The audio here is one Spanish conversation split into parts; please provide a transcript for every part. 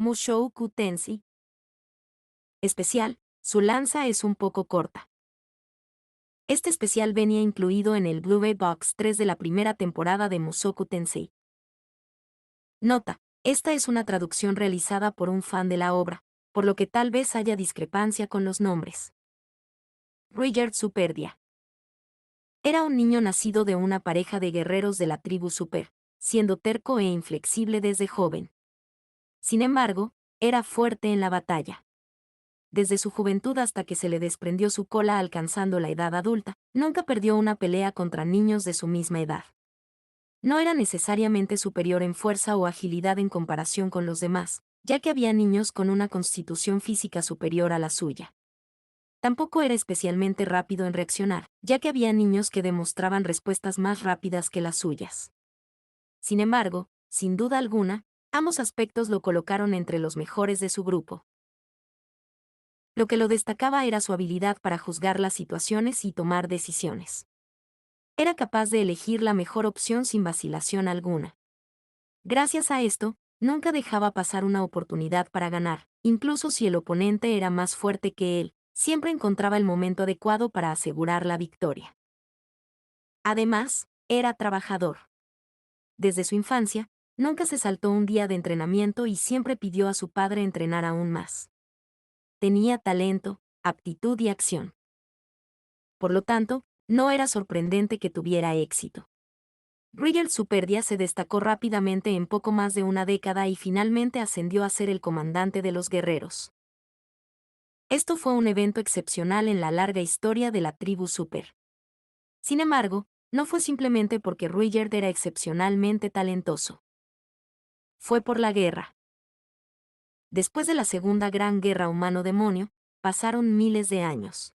Mushoku Tensei. Especial, su lanza es un poco corta. Este especial venía incluido en el Blu-ray Box 3 de la primera temporada de Mushoku Tensei. Nota: esta es una traducción realizada por un fan de la obra, por lo que tal vez haya discrepancia con los nombres. Ruijerd Superdia. Era un niño nacido de una pareja de guerreros de la tribu Super, siendo terco e inflexible desde joven. Sin embargo, era fuerte en la batalla. Desde su juventud hasta que se le desprendió su cola alcanzando la edad adulta, nunca perdió una pelea contra niños de su misma edad. No era necesariamente superior en fuerza o agilidad en comparación con los demás, ya que había niños con una constitución física superior a la suya. Tampoco era especialmente rápido en reaccionar, ya que había niños que demostraban respuestas más rápidas que las suyas. Sin embargo, sin duda alguna, ambos aspectos lo colocaron entre los mejores de su grupo. Lo que lo destacaba era su habilidad para juzgar las situaciones y tomar decisiones. Era capaz de elegir la mejor opción sin vacilación alguna. Gracias a esto, nunca dejaba pasar una oportunidad para ganar, incluso si el oponente era más fuerte que él, siempre encontraba el momento adecuado para asegurar la victoria. Además, era trabajador. Desde su infancia, nunca se saltó un día de entrenamiento y siempre pidió a su padre entrenar aún más. Tenía talento, aptitud y acción. Por lo tanto, no era sorprendente que tuviera éxito. Ruijerd Superdia se destacó rápidamente en poco más de una década y finalmente ascendió a ser el comandante de los guerreros. Esto fue un evento excepcional en la larga historia de la tribu Super. Sin embargo, no fue simplemente porque Ruijerd era excepcionalmente talentoso. Fue por la guerra. Después de la Segunda Gran Guerra Humano-Demonio, pasaron miles de años.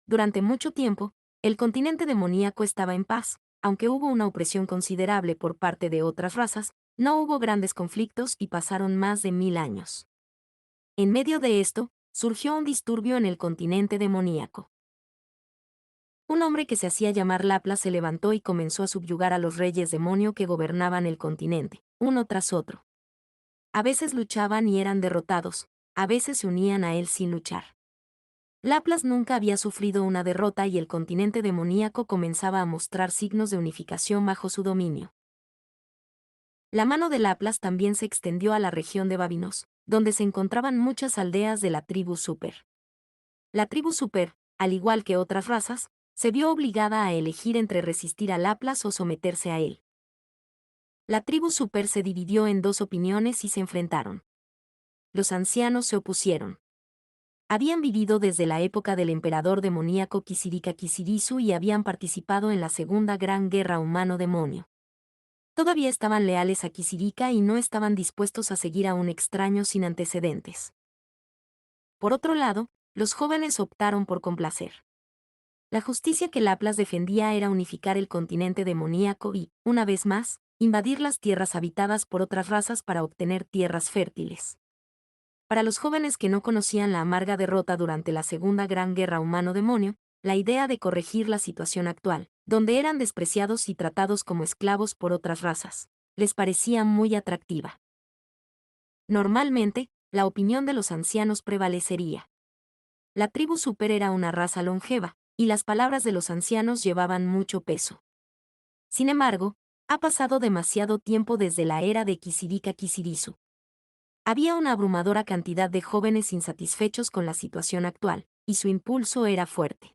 Durante mucho tiempo, el continente demoníaco estaba en paz, aunque hubo una opresión considerable por parte de otras razas, no hubo grandes conflictos y pasaron más de 1000 años. En medio de esto, surgió un disturbio en el continente demoníaco. Un hombre que se hacía llamar Laplas se levantó y comenzó a subyugar a los reyes demonio que gobernaban el continente, uno tras otro. A veces luchaban y eran derrotados, a veces se unían a él sin luchar. Laplas nunca había sufrido una derrota y el continente demoníaco comenzaba a mostrar signos de unificación bajo su dominio. La mano de Laplas también se extendió a la región de Babinos, donde se encontraban muchas aldeas de la tribu Super. La tribu Super, al igual que otras razas, se vio obligada a elegir entre resistir a Laplas o someterse a él. La tribu Super se dividió en dos opiniones y se enfrentaron. Los ancianos se opusieron. Habían vivido desde la época del emperador demoníaco Kisirika Kisirisu y habían participado en la Segunda Gran Guerra Humano-Demonio. Todavía estaban leales a Kisirika y no estaban dispuestos a seguir a un extraño sin antecedentes. Por otro lado, los jóvenes optaron por complacer. La justicia que Laplas defendía era unificar el continente demoníaco y, una vez más, invadir las tierras habitadas por otras razas para obtener tierras fértiles. Para los jóvenes que no conocían la amarga derrota durante la Segunda Gran Guerra Humano-Demonio, la idea de corregir la situación actual, donde eran despreciados y tratados como esclavos por otras razas, les parecía muy atractiva. Normalmente, la opinión de los ancianos prevalecería. La tribu Super era una raza longeva, y las palabras de los ancianos llevaban mucho peso. Sin embargo, ha pasado demasiado tiempo desde la era de Kisirika Kisirisu. Había una abrumadora cantidad de jóvenes insatisfechos con la situación actual, y su impulso era fuerte.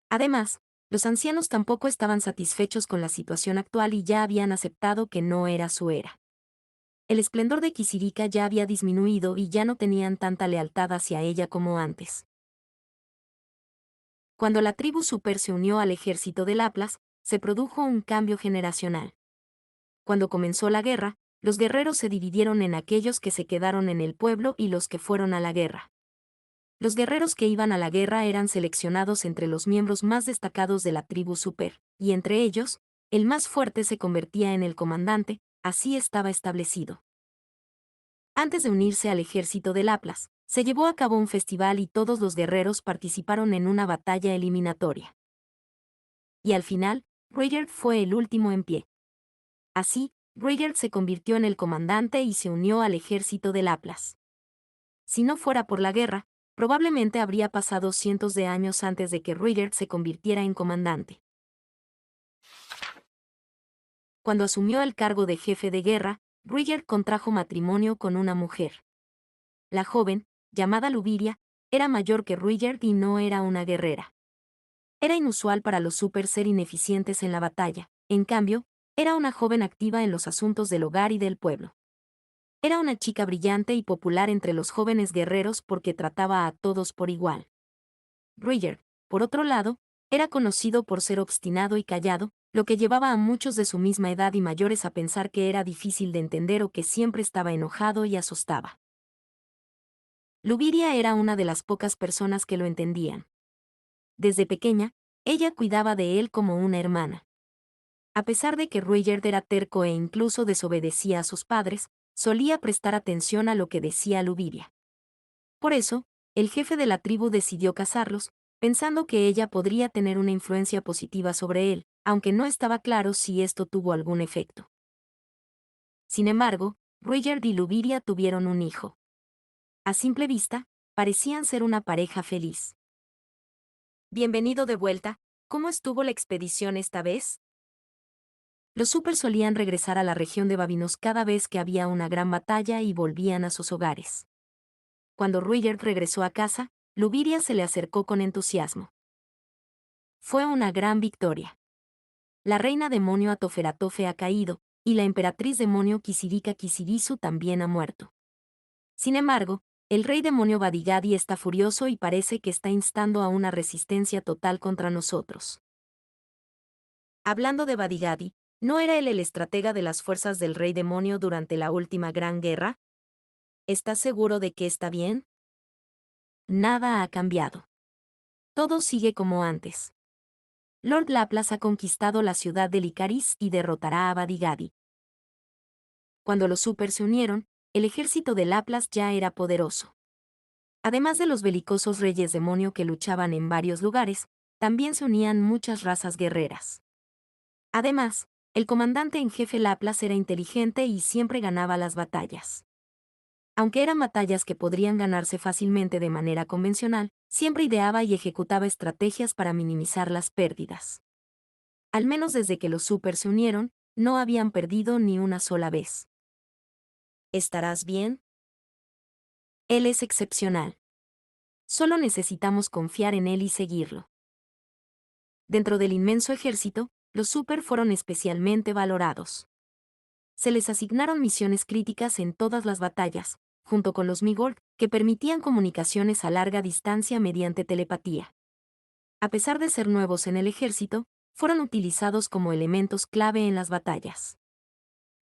Además, los ancianos tampoco estaban satisfechos con la situación actual y ya habían aceptado que no era su era. El esplendor de Kisirika ya había disminuido y ya no tenían tanta lealtad hacia ella como antes. Cuando la tribu Super se unió al ejército de Laplas, se produjo un cambio generacional. Cuando comenzó la guerra, los guerreros se dividieron en aquellos que se quedaron en el pueblo y los que fueron a la guerra. Los guerreros que iban a la guerra eran seleccionados entre los miembros más destacados de la tribu Super, y entre ellos, el más fuerte se convertía en el comandante, así estaba establecido. Antes de unirse al ejército de Laplas, se llevó a cabo un festival y todos los guerreros participaron en una batalla eliminatoria. Y al final, Ruijerd fue el último en pie. Así, Ruigerd se convirtió en el comandante y se unió al ejército de Laplas. Si no fuera por la guerra, probablemente habría pasado cientos de años antes de que Ruigerd se convirtiera en comandante. Cuando asumió el cargo de jefe de guerra, Ruigerd contrajo matrimonio con una mujer. La joven, llamada Luviria, era mayor que Ruigerd y no era una guerrera. Era inusual para los super ser ineficientes en la batalla, en cambio, era una joven activa en los asuntos del hogar y del pueblo. Era una chica brillante y popular entre los jóvenes guerreros porque trataba a todos por igual. Ruigerd, por otro lado, era conocido por ser obstinado y callado, lo que llevaba a muchos de su misma edad y mayores a pensar que era difícil de entender o que siempre estaba enojado y asustaba. Luviria era una de las pocas personas que lo entendían. Desde pequeña, ella cuidaba de él como una hermana. A pesar de que Ruigerd era terco e incluso desobedecía a sus padres, solía prestar atención a lo que decía Luviria. Por eso, el jefe de la tribu decidió casarlos, pensando que ella podría tener una influencia positiva sobre él, aunque no estaba claro si esto tuvo algún efecto. Sin embargo, Ruigerd y Luviria tuvieron un hijo. A simple vista, parecían ser una pareja feliz. Bienvenido de vuelta, ¿cómo estuvo la expedición esta vez? Los super solían regresar a la región de Babinos cada vez que había una gran batalla y volvían a sus hogares. Cuando Ruigerd regresó a casa, Luviria se le acercó con entusiasmo. Fue una gran victoria. La reina demonio Atoferatofe ha caído, y la emperatriz demonio Kisirika Kisirisu también ha muerto. Sin embargo, el rey demonio Badigadi está furioso y parece que está instando a una resistencia total contra nosotros. Hablando de Badigadi, ¿no era él el estratega de las fuerzas del rey demonio durante la última gran guerra? ¿Estás seguro de que está bien? Nada ha cambiado. Todo sigue como antes. Lord Laplas ha conquistado la ciudad de Licaris y derrotará a Badigadi. Cuando los super se unieron, el ejército de Laplas ya era poderoso. Además de los belicosos reyes demonio que luchaban en varios lugares, también se unían muchas razas guerreras. Además, el comandante en jefe Laplas era inteligente y siempre ganaba las batallas. Aunque eran batallas que podrían ganarse fácilmente de manera convencional, siempre ideaba y ejecutaba estrategias para minimizar las pérdidas. Al menos desde que los super se unieron, no habían perdido ni una sola vez. ¿Estarás bien? Él es excepcional. Solo necesitamos confiar en él y seguirlo. Dentro del inmenso ejército, los super fueron especialmente valorados. Se les asignaron misiones críticas en todas las batallas, junto con los Migord, que permitían comunicaciones a larga distancia mediante telepatía. A pesar de ser nuevos en el ejército, fueron utilizados como elementos clave en las batallas.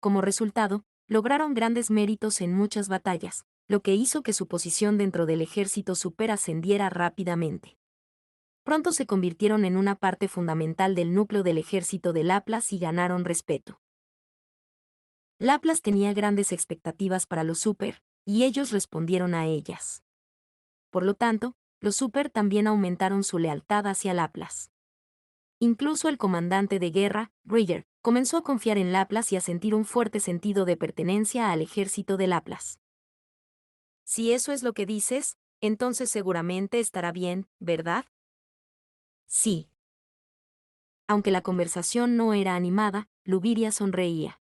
Como resultado, lograron grandes méritos en muchas batallas, lo que hizo que su posición dentro del ejército super ascendiera rápidamente. Pronto se convirtieron en una parte fundamental del núcleo del ejército de Laplas y ganaron respeto. Laplas tenía grandes expectativas para los super, y ellos respondieron a ellas. Por lo tanto, los super también aumentaron su lealtad hacia Laplas. Incluso el comandante de guerra, Ruigerd, comenzó a confiar en Laplas y a sentir un fuerte sentido de pertenencia al ejército de Laplas. Si eso es lo que dices, entonces seguramente estará bien, ¿verdad? Sí. Aunque la conversación no era animada, Luviria sonreía.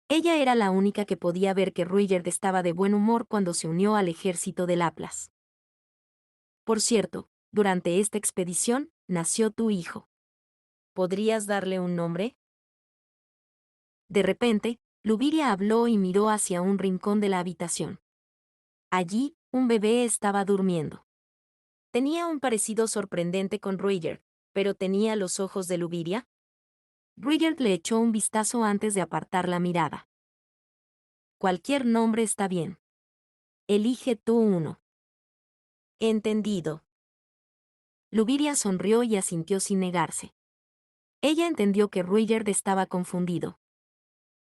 Ella era la única que podía ver que Ruigerd estaba de buen humor cuando se unió al ejército de Laplas. Por cierto, durante esta expedición, nació tu hijo. ¿Podrías darle un nombre? De repente, Luviria habló y miró hacia un rincón de la habitación. Allí, un bebé estaba durmiendo. Tenía un parecido sorprendente con Ruigerd, pero tenía los ojos de Luviria. Ruigerd le echó un vistazo antes de apartar la mirada. Cualquier nombre está bien. Elige tú uno. Entendido. Luviria sonrió y asintió sin negarse. Ella entendió que Ruigerd estaba confundido.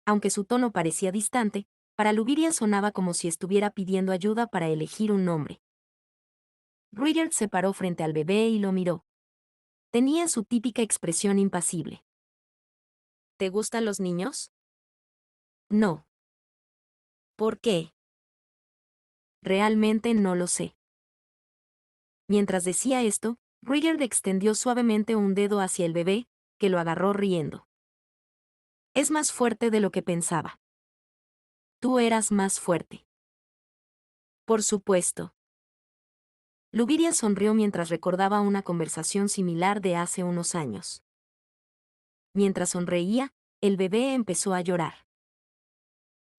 Aunque su tono parecía distante, para Luviria sonaba como si estuviera pidiendo ayuda para elegir un nombre. Ruigerd se paró frente al bebé y lo miró. Tenía su típica expresión impasible. ¿Te gustan los niños? No. ¿Por qué? Realmente no lo sé. Mientras decía esto, Ruigerd extendió suavemente un dedo hacia el bebé, que lo agarró riendo. Es más fuerte de lo que pensaba. Tú eras más fuerte. Por supuesto. Luviria sonrió mientras recordaba una conversación similar de hace unos años. Mientras sonreía, el bebé empezó a llorar.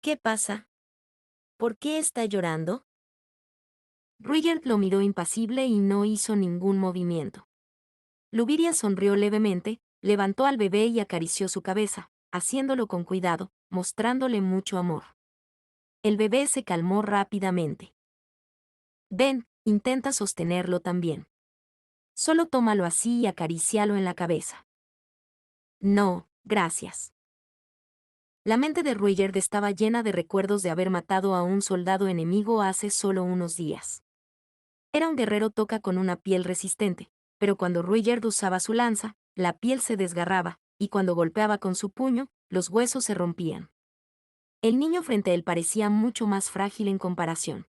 ¿Qué pasa? ¿Por qué está llorando? Ruigerd lo miró impasible y no hizo ningún movimiento. Luviria sonrió levemente, levantó al bebé y acarició su cabeza, haciéndolo con cuidado, mostrándole mucho amor. El bebé se calmó rápidamente. Ven, intenta sostenerlo también. Solo tómalo así y acarícialo en la cabeza. No, gracias. La mente de Ruigerd estaba llena de recuerdos de haber matado a un soldado enemigo hace solo unos días. Era un guerrero toca con una piel resistente, pero cuando Ruigerd usaba su lanza, la piel se desgarraba, y cuando golpeaba con su puño, los huesos se rompían. El niño frente a él parecía mucho más frágil en comparación.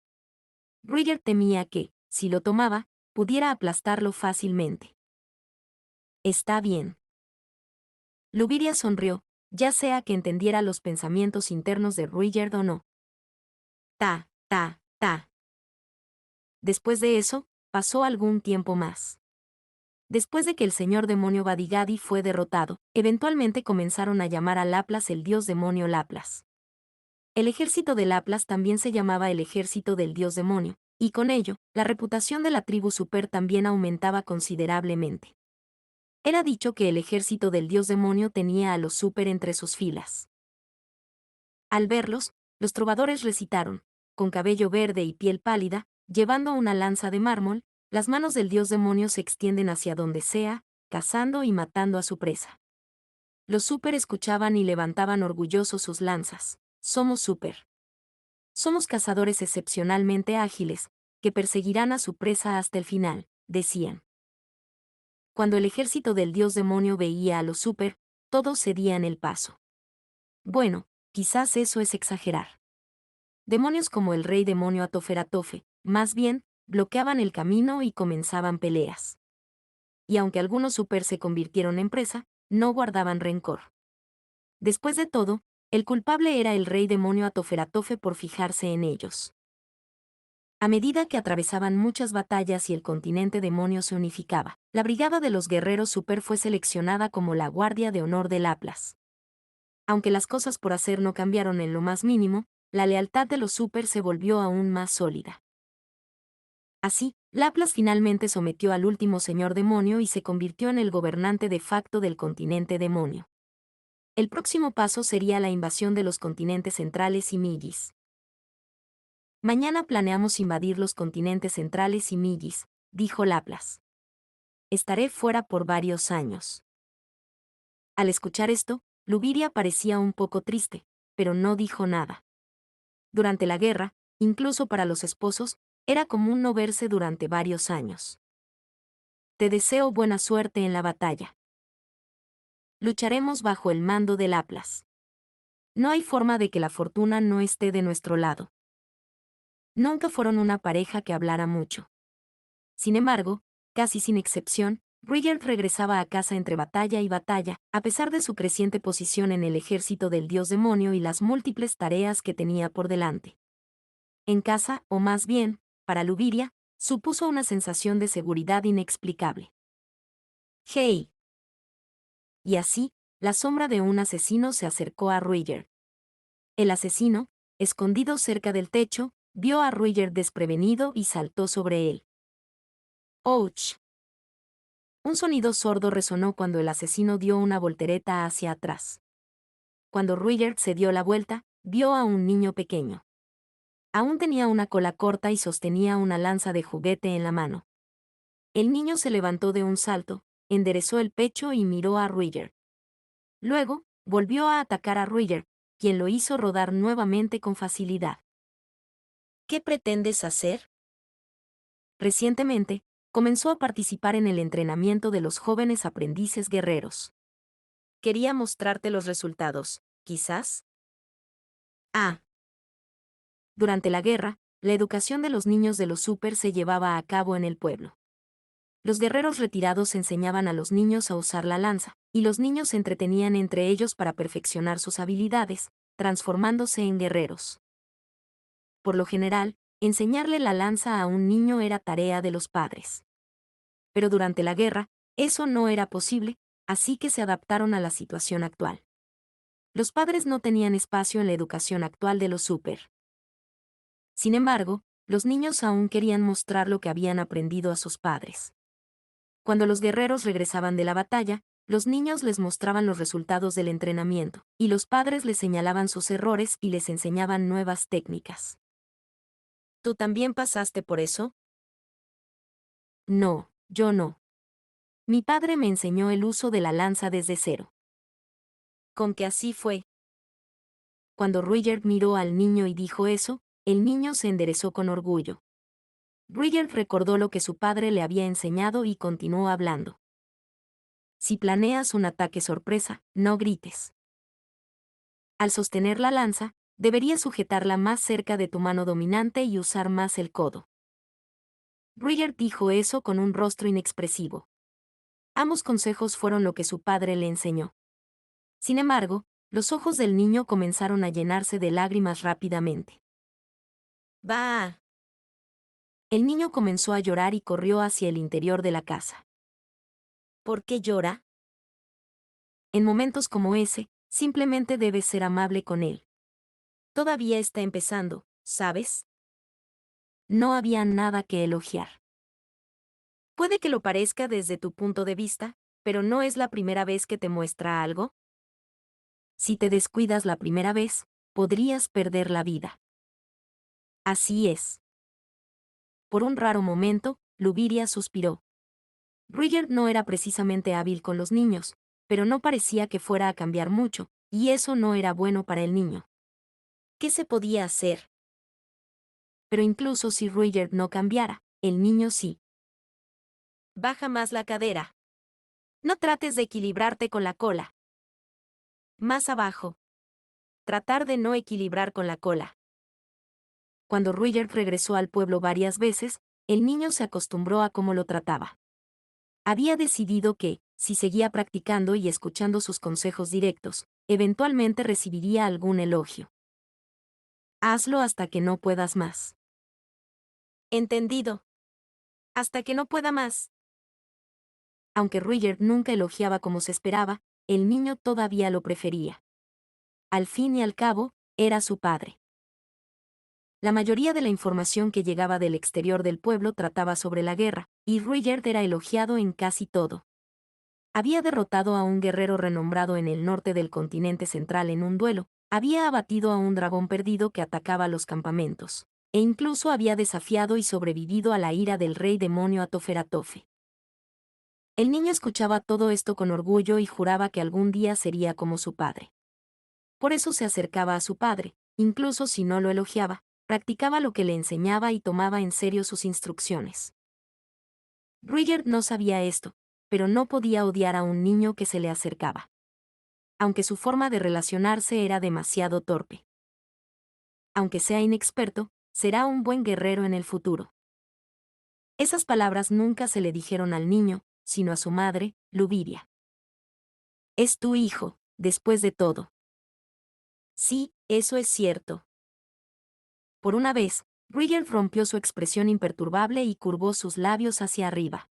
Ruigerd temía que, si lo tomaba, pudiera aplastarlo fácilmente. Está bien. Luviria sonrió, ya sea que entendiera los pensamientos internos de Ruigerd o no. Ta, ta, ta. Después de eso, pasó algún tiempo más. Después de que el señor demonio Badigadi fue derrotado, eventualmente comenzaron a llamar a Laplas el dios demonio Laplas. El ejército de Laplas también se llamaba el ejército del dios demonio, y con ello, la reputación de la tribu Super también aumentaba considerablemente. Era dicho que el ejército del dios demonio tenía a los Super entre sus filas. Al verlos, los trovadores recitaron, con cabello verde y piel pálida, llevando una lanza de mármol, las manos del dios demonio se extienden hacia donde sea, cazando y matando a su presa. Los Super escuchaban y levantaban orgullosos sus lanzas. Somos Super. Somos cazadores excepcionalmente ágiles, que perseguirán a su presa hasta el final, decían. Cuando el ejército del dios demonio veía a los Super, todos cedían el paso. Bueno, quizás eso es exagerar. Demonios como el rey demonio Atoferatofe, más bien, bloqueaban el camino y comenzaban peleas. Y aunque algunos Super se convirtieron en presa, no guardaban rencor. Después de todo, el culpable era el rey demonio Atoferatofe por fijarse en ellos. A medida que atravesaban muchas batallas y el continente demonio se unificaba, la brigada de los guerreros Super fue seleccionada como la Guardia de Honor del Laplas. Aunque las cosas por hacer no cambiaron en lo más mínimo, la lealtad de los Super se volvió aún más sólida. Así, Laplas finalmente sometió al último señor demonio y se convirtió en el gobernante de facto del continente demonio. El próximo paso sería la invasión de los continentes centrales y Millis. Mañana planeamos invadir los continentes centrales y Millis, dijo Laplas. Estaré fuera por varios años. Al escuchar esto, Luviria parecía un poco triste, pero no dijo nada. Durante la guerra, incluso para los esposos, era común no verse durante varios años. Te deseo buena suerte en la batalla. Lucharemos bajo el mando de Laplas. No hay forma de que la fortuna no esté de nuestro lado. Nunca fueron una pareja que hablara mucho. Sin embargo, casi sin excepción, Ruigerd regresaba a casa entre batalla y batalla, a pesar de su creciente posición en el ejército del dios demonio y las múltiples tareas que tenía por delante. En casa, o más bien, para Luviria, supuso una sensación de seguridad inexplicable. ¡Hey! Y así, la sombra de un asesino se acercó a Ruigerd. El asesino, escondido cerca del techo, vio a Ruigerd desprevenido y saltó sobre él. ¡Ouch! Un sonido sordo resonó cuando el asesino dio una voltereta hacia atrás. Cuando Ruigerd se dio la vuelta, vio a un niño pequeño. Aún tenía una cola corta y sostenía una lanza de juguete en la mano. El niño se levantó de un salto, enderezó el pecho y miró a Ruigerd. Luego, volvió a atacar a Ruigerd, quien lo hizo rodar nuevamente con facilidad. ¿Qué pretendes hacer? Recientemente, comenzó a participar en el entrenamiento de los jóvenes aprendices guerreros. Quería mostrarte los resultados, quizás. Ah. Durante la guerra, la educación de los niños de los Super se llevaba a cabo en el pueblo. Los guerreros retirados enseñaban a los niños a usar la lanza, y los niños se entretenían entre ellos para perfeccionar sus habilidades, transformándose en guerreros. Por lo general, enseñarle la lanza a un niño era tarea de los padres. Pero durante la guerra, eso no era posible, así que se adaptaron a la situación actual. Los padres no tenían espacio en la educación actual de los Super. Sin embargo, los niños aún querían mostrar lo que habían aprendido a sus padres. Cuando los guerreros regresaban de la batalla, los niños les mostraban los resultados del entrenamiento, y los padres les señalaban sus errores y les enseñaban nuevas técnicas. ¿Tú también pasaste por eso? No, yo no. Mi padre me enseñó el uso de la lanza desde cero. ¿Con que así fue? Cuando Ruigerd miró al niño y dijo eso, el niño se enderezó con orgullo. Ruigerd recordó lo que su padre le había enseñado y continuó hablando. Si planeas un ataque sorpresa, no grites. Al sostener la lanza, deberías sujetarla más cerca de tu mano dominante y usar más el codo. Ruigerd dijo eso con un rostro inexpresivo. Ambos consejos fueron lo que su padre le enseñó. Sin embargo, los ojos del niño comenzaron a llenarse de lágrimas rápidamente. ¡Bah! El niño comenzó a llorar y corrió hacia el interior de la casa. ¿Por qué llora? En momentos como ese, simplemente debes ser amable con él. Todavía está empezando, ¿sabes? No había nada que elogiar. Puede que lo parezca desde tu punto de vista, pero ¿no es la primera vez que te muestra algo? Si te descuidas la primera vez, podrías perder la vida. Así es. Por un raro momento, Luviria suspiró. Ruigerd no era precisamente hábil con los niños, pero no parecía que fuera a cambiar mucho, y eso no era bueno para el niño. ¿Qué se podía hacer? Pero incluso si Ruigerd no cambiara, el niño sí. Baja más la cadera. No trates de equilibrarte con la cola. Más abajo. Tratar de no equilibrar con la cola. Cuando Ruigerd regresó al pueblo varias veces, el niño se acostumbró a cómo lo trataba. Había decidido que, si seguía practicando y escuchando sus consejos directos, eventualmente recibiría algún elogio. Hazlo hasta que no puedas más. Entendido. Hasta que no pueda más. Aunque Ruigerd nunca elogiaba como se esperaba, el niño todavía lo prefería. Al fin y al cabo, era su padre. La mayoría de la información que llegaba del exterior del pueblo trataba sobre la guerra, y Ruigerd era elogiado en casi todo. Había derrotado a un guerrero renombrado en el norte del continente central en un duelo, había abatido a un dragón perdido que atacaba los campamentos, e incluso había desafiado y sobrevivido a la ira del rey demonio Atoferatofe. El niño escuchaba todo esto con orgullo y juraba que algún día sería como su padre. Por eso se acercaba a su padre, incluso si no lo elogiaba, practicaba lo que le enseñaba y tomaba en serio sus instrucciones. Ruigerd no sabía esto, pero no podía odiar a un niño que se le acercaba. Aunque su forma de relacionarse era demasiado torpe. Aunque sea inexperto, será un buen guerrero en el futuro. Esas palabras nunca se le dijeron al niño, sino a su madre, Luviria. Es tu hijo, después de todo. Sí, eso es cierto. Por una vez, Ruigerd rompió su expresión imperturbable y curvó sus labios hacia arriba.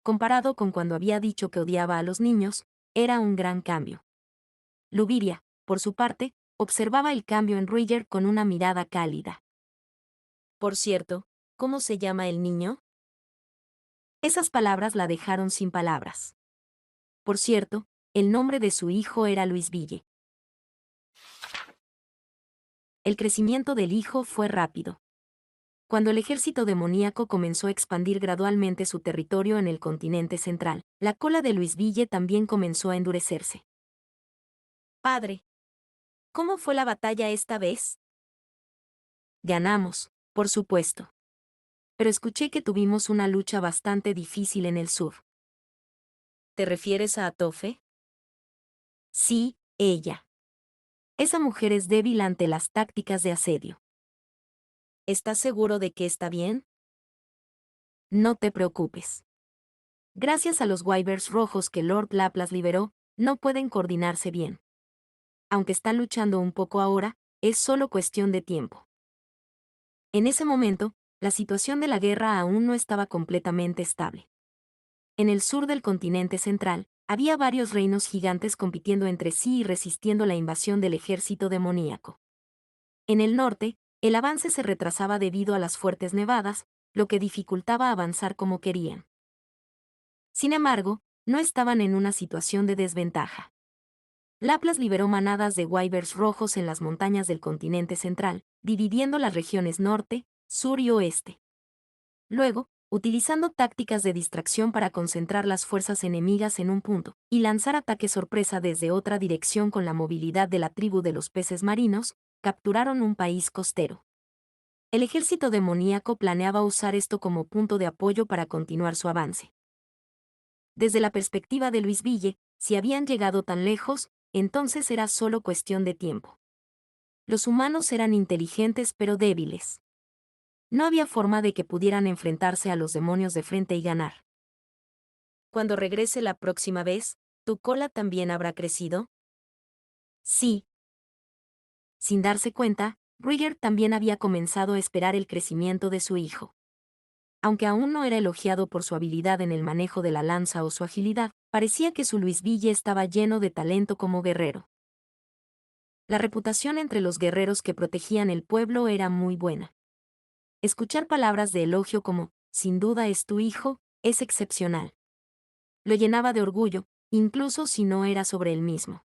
Comparado con cuando había dicho que odiaba a los niños, era un gran cambio. Luviria, por su parte, observaba el cambio en Ruigerd con una mirada cálida. Por cierto, ¿cómo se llama el niño? Esas palabras la dejaron sin palabras. Por cierto, el nombre de su hijo era Luis Ville. El crecimiento del hijo fue rápido. Cuando el ejército demoníaco comenzó a expandir gradualmente su territorio en el continente central, la cola de Luis Ville también comenzó a endurecerse. Padre, ¿cómo fue la batalla esta vez? Ganamos, por supuesto. Pero escuché que tuvimos una lucha bastante difícil en el sur. ¿Te refieres a Atofe? Sí, ella. Esa mujer es débil ante las tácticas de asedio. ¿Estás seguro de que está bien? No te preocupes. Gracias a los Wyverns rojos que Lord Laplace liberó, no pueden coordinarse bien. Aunque están luchando un poco ahora, es solo cuestión de tiempo. En ese momento, la situación de la guerra aún no estaba completamente estable. En el sur del continente central, había varios reinos gigantes compitiendo entre sí y resistiendo la invasión del ejército demoníaco. En el norte, el avance se retrasaba debido a las fuertes nevadas, lo que dificultaba avanzar como querían. Sin embargo, no estaban en una situación de desventaja. Laplace liberó manadas de Wyverns rojos en las montañas del continente central, dividiendo las regiones norte, sur y oeste. Luego, utilizando tácticas de distracción para concentrar las fuerzas enemigas en un punto, y lanzar ataques sorpresa desde otra dirección con la movilidad de la tribu de los peces marinos, capturaron un país costero. El ejército demoníaco planeaba usar esto como punto de apoyo para continuar su avance. Desde la perspectiva de Luis Ville, si habían llegado tan lejos, entonces era solo cuestión de tiempo. Los humanos eran inteligentes pero débiles. No había forma de que pudieran enfrentarse a los demonios de frente y ganar. Cuando regrese la próxima vez, ¿tu cola también habrá crecido? Sí. Sin darse cuenta, Rüdiger también había comenzado a esperar el crecimiento de su hijo. Aunque aún no era elogiado por su habilidad en el manejo de la lanza o su agilidad, parecía que su Luis Ville estaba lleno de talento como guerrero. La reputación entre los guerreros que protegían el pueblo era muy buena. Escuchar palabras de elogio como, sin duda es tu hijo, es excepcional. Lo llenaba de orgullo, incluso si no era sobre él mismo.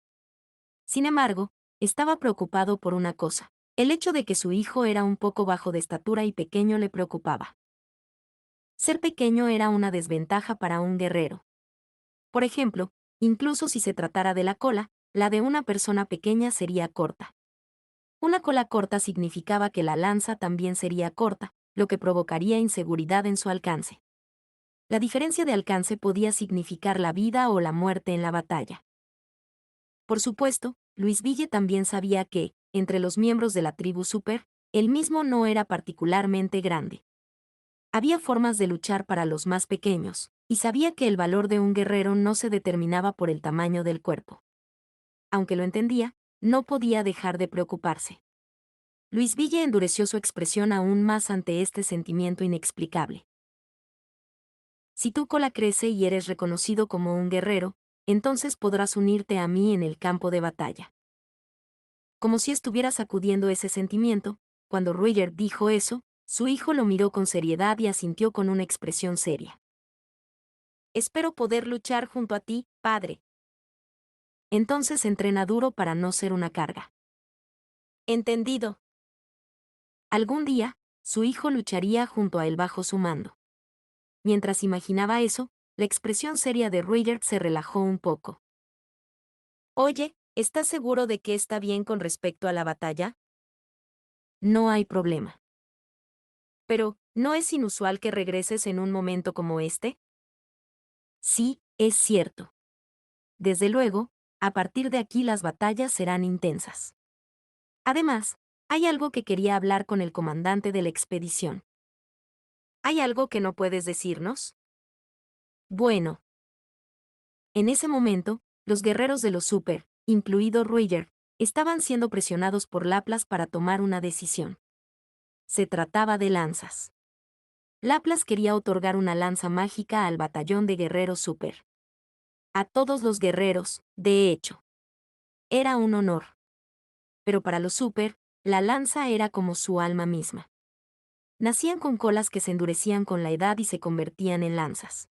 Sin embargo, estaba preocupado por una cosa. El hecho de que su hijo era un poco bajo de estatura y pequeño le preocupaba. Ser pequeño era una desventaja para un guerrero. Por ejemplo, incluso si se tratara de la cola, la de una persona pequeña sería corta. Una cola corta significaba que la lanza también sería corta, lo que provocaría inseguridad en su alcance. La diferencia de alcance podía significar la vida o la muerte en la batalla. Por supuesto, Luis Ville también sabía que, entre los miembros de la tribu Super, él mismo no era particularmente grande. Había formas de luchar para los más pequeños, y sabía que el valor de un guerrero no se determinaba por el tamaño del cuerpo. Aunque lo entendía, no podía dejar de preocuparse. Luis Ville endureció su expresión aún más ante este sentimiento inexplicable. Si tu cola crece y eres reconocido como un guerrero, entonces podrás unirte a mí en el campo de batalla. Como si estuviera sacudiendo ese sentimiento, cuando Rüdiger dijo eso, su hijo lo miró con seriedad y asintió con una expresión seria. Espero poder luchar junto a ti, padre. Entonces entrena duro para no ser una carga. Entendido. Algún día, su hijo lucharía junto a él bajo su mando. Mientras imaginaba eso, la expresión seria de Rüdiger se relajó un poco. Oye, ¿estás seguro de que está bien con respecto a la batalla? No hay problema. Pero, ¿no es inusual que regreses en un momento como este? Sí, es cierto. Desde luego, a partir de aquí las batallas serán intensas. Además, hay algo que quería hablar con el comandante de la expedición. ¿Hay algo que no puedes decirnos? Bueno. En ese momento, los guerreros de los Super, incluido Rüdiger, estaban siendo presionados por Laplace para tomar una decisión. Se trataba de lanzas. Laplace quería otorgar una lanza mágica al batallón de guerreros Super. A todos los guerreros, de hecho. Era un honor. Pero para los Super, la lanza era como su alma misma. Nacían con colas que se endurecían con la edad y se convertían en lanzas.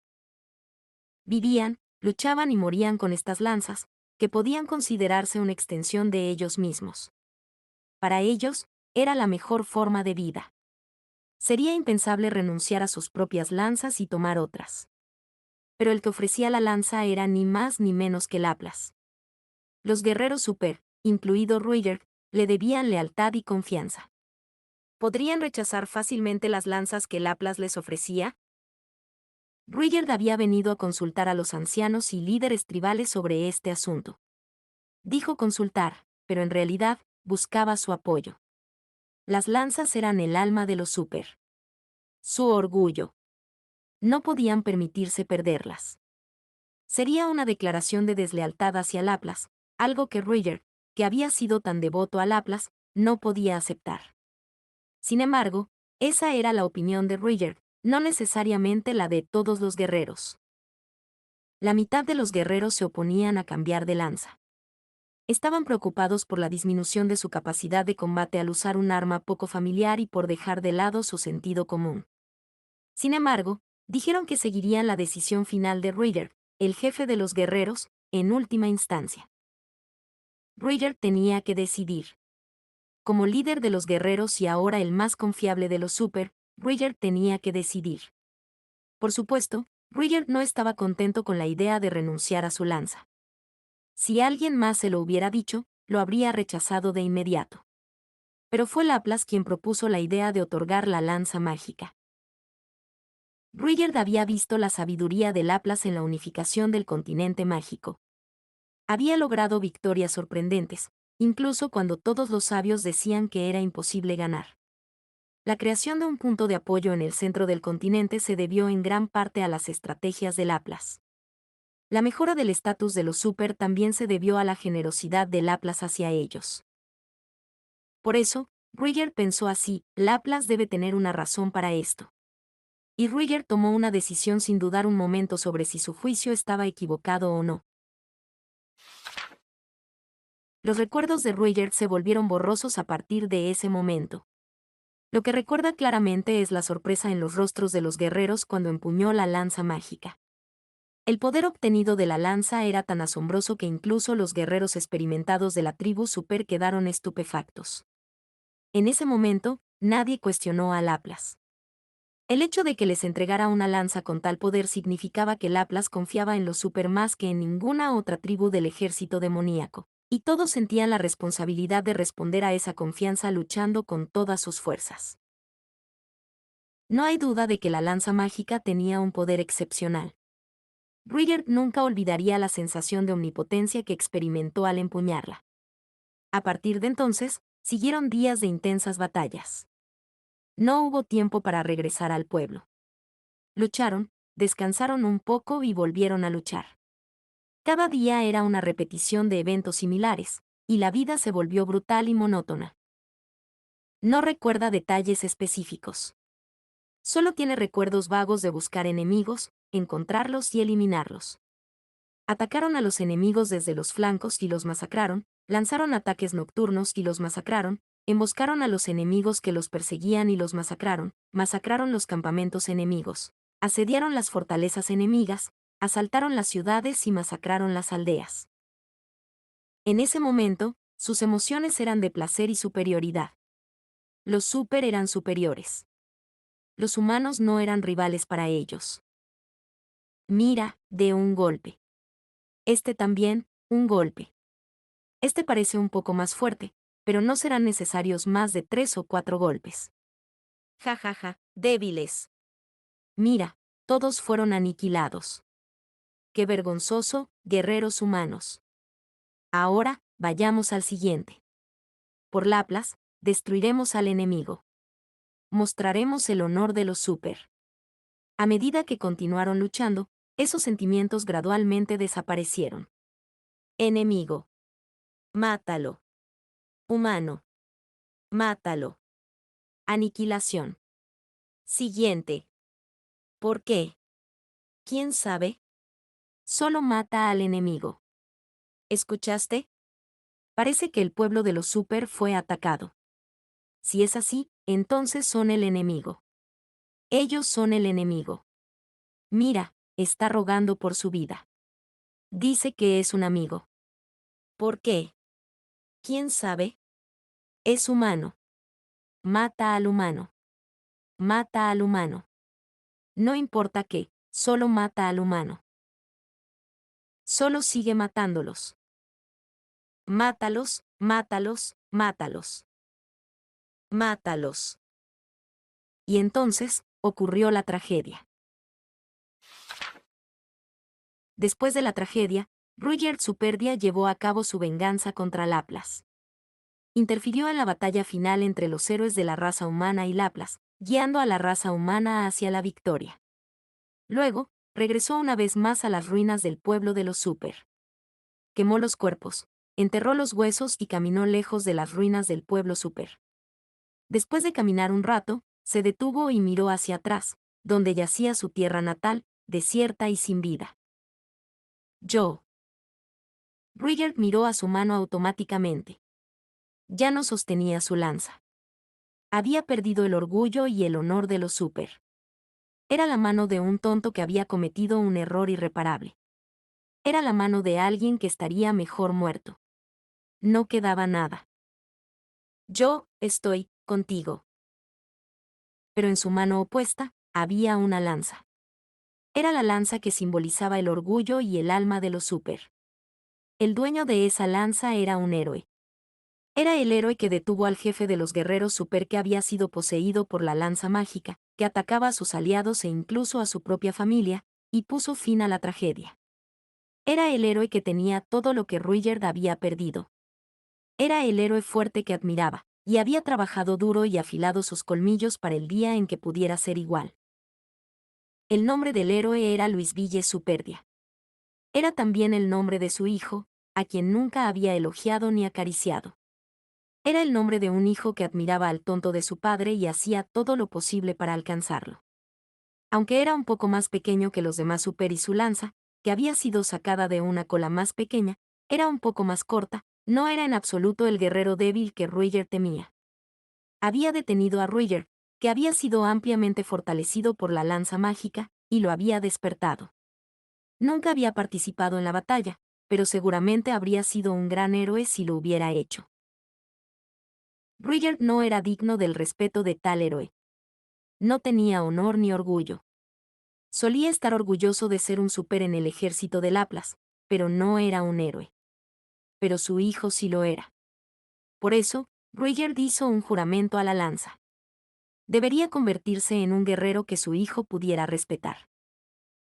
Vivían, luchaban y morían con estas lanzas, que podían considerarse una extensión de ellos mismos. Para ellos, era la mejor forma de vida. Sería impensable renunciar a sus propias lanzas y tomar otras. Pero el que ofrecía la lanza era ni más ni menos que Laplace. Los guerreros Super, incluido Rüdiger, le debían lealtad y confianza. ¿Podrían rechazar fácilmente las lanzas que Laplace les ofrecía? Rüdiger había venido a consultar a los ancianos y líderes tribales sobre este asunto. Dijo consultar. pero en realidad, buscaba su apoyo. Las lanzas eran el alma de los Super. Su orgullo. No podían permitirse perderlas. Sería una declaración de deslealtad hacia Laplace, algo que Roger, que había sido tan devoto a Laplace, no podía aceptar. Sin embargo, esa era la opinión de Roger, no necesariamente la de todos los guerreros. La mitad de los guerreros se oponían a cambiar de lanza. Estaban preocupados por la disminución de su capacidad de combate al usar un arma poco familiar y por dejar de lado su sentido común. Sin embargo, dijeron que seguirían la decisión final de Roger, el jefe de los guerreros, en última instancia. Roger tenía que decidir. Como líder de los guerreros y ahora el más confiable de los Super, Roger tenía que decidir. Por supuesto, Roger no estaba contento con la idea de renunciar a su lanza. Si alguien más se lo hubiera dicho, lo habría rechazado de inmediato. Pero fue Laplace quien propuso la idea de otorgar la lanza mágica. Roger había visto la sabiduría de Laplace en la unificación del continente mágico. Había logrado victorias sorprendentes, incluso cuando todos los sabios decían que era imposible ganar. La creación de un punto de apoyo en el centro del continente se debió en gran parte a las estrategias de Laplace. La mejora del estatus de los Super también se debió a la generosidad de Laplace hacia ellos. Por eso, Roger pensó así: Laplace debe tener una razón para esto. Y Roger tomó una decisión sin dudar un momento sobre si su juicio estaba equivocado o no. Los recuerdos de Roger se volvieron borrosos a partir de ese momento. Lo que recuerda claramente es la sorpresa en los rostros de los guerreros cuando empuñó la lanza mágica. El poder obtenido de la lanza era tan asombroso que incluso los guerreros experimentados de la tribu Super quedaron estupefactos. En ese momento, nadie cuestionó a Laplace. El hecho de que les entregara una lanza con tal poder significaba que Laplace confiaba en los Super más que en ninguna otra tribu del ejército demoníaco, y todos sentían la responsabilidad de responder a esa confianza luchando con todas sus fuerzas. No hay duda de que la lanza mágica tenía un poder excepcional. Roger nunca olvidaría la sensación de omnipotencia que experimentó al empuñarla. A partir de entonces, siguieron días de intensas batallas. No hubo tiempo para regresar al pueblo. Lucharon, descansaron un poco y volvieron a luchar. Cada día era una repetición de eventos similares, y la vida se volvió brutal y monótona. No recuerda detalles específicos. Solo tiene recuerdos vagos de buscar enemigos, encontrarlos y eliminarlos. Atacaron a los enemigos desde los flancos y los masacraron, lanzaron ataques nocturnos y los masacraron, emboscaron a los enemigos que los perseguían y los masacraron, masacraron los campamentos enemigos, asediaron las fortalezas enemigas, asaltaron las ciudades y masacraron las aldeas. En ese momento, sus emociones eran de placer y superioridad. Los Super eran superiores. Los humanos no eran rivales para ellos. Mira, de un golpe. Este también, un golpe. Este parece un poco más fuerte, pero no serán necesarios más de 3 o 4 golpes. Ja ja ja, débiles. Mira, todos fueron aniquilados. Qué vergonzoso, guerreros humanos. Ahora, vayamos al siguiente. Por Laplace, destruiremos al enemigo. Mostraremos el honor de los Super. A medida que continuaron luchando, esos sentimientos gradualmente desaparecieron. Enemigo. Mátalo. Humano. Mátalo. Aniquilación. Siguiente. ¿Por qué? ¿Quién sabe? Solo mata al enemigo. ¿Escuchaste? Parece que el pueblo de los Super fue atacado. Si es así, entonces son el enemigo. Ellos son el enemigo. Mira, está rogando por su vida. Dice que es un amigo. ¿Por qué? ¿Quién sabe? Es humano. Mata al humano. Mata al humano. No importa qué, solo mata al humano. Solo sigue matándolos. Mátalos, mátalos, mátalos. Mátalos. Y entonces, ocurrió la tragedia. Después de la tragedia, Rudyard Superdia llevó a cabo su venganza contra Laplace. interfirió en la batalla final entre los héroes de la raza humana y Laplace, guiando a la raza humana hacia la victoria. Luego, regresó una vez más a las ruinas del pueblo de los Super. Quemó los cuerpos, enterró los huesos y caminó lejos de las ruinas del pueblo Super. Después de caminar un rato, se detuvo y miró hacia atrás, donde yacía su tierra natal, desierta y sin vida. Joe. Ruigert miró a su mano automáticamente. Ya no sostenía su lanza. Había perdido el orgullo y el honor de los Super. Era la mano de un tonto que había cometido un error irreparable. Era la mano de alguien que estaría mejor muerto. No quedaba nada. Yo estoy contigo. Pero en su mano opuesta, había una lanza. Era la lanza que simbolizaba el orgullo y el alma de los Super. El dueño de esa lanza era un héroe. Era el héroe que detuvo al jefe de los guerreros Super que había sido poseído por la lanza mágica, que atacaba a sus aliados e incluso a su propia familia, y puso fin a la tragedia. Era el héroe que tenía todo lo que Ruigerd había perdido. Era el héroe fuerte que admiraba, y había trabajado duro y afilado sus colmillos para el día en que pudiera ser igual. El nombre del héroe era Luis Ville Superdia. Era también el nombre de su hijo, a quien nunca había elogiado ni acariciado. Era el nombre de un hijo que admiraba al tonto de su padre y hacía todo lo posible para alcanzarlo. Aunque era un poco más pequeño que los demás Super y su lanza, que había sido sacada de una cola más pequeña, era un poco más corta, no era en absoluto el guerrero débil que Ruigerd temía. Había detenido a Ruigerd, que había sido ampliamente fortalecido por la lanza mágica, y lo había despertado. Nunca había participado en la batalla, pero seguramente habría sido un gran héroe si lo hubiera hecho. Ruigerd no era digno del respeto de tal héroe. No tenía honor ni orgullo. Solía estar orgulloso de ser un super en el ejército de Laplace, pero no era un héroe. Pero su hijo sí lo era. Por eso, Ruigerd hizo un juramento a la lanza. Debería convertirse en un guerrero que su hijo pudiera respetar.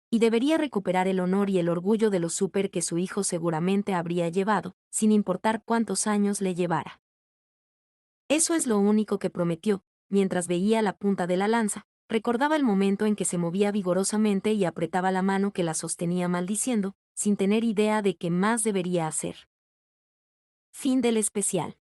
Y debería recuperar el honor y el orgullo de los super que su hijo seguramente habría llevado, sin importar cuántos años le llevara. Eso es lo único que prometió, mientras veía la punta de la lanza, recordaba el momento en que se movía vigorosamente y apretaba la mano que la sostenía maldiciendo, sin tener idea de qué más debería hacer. Fin del especial.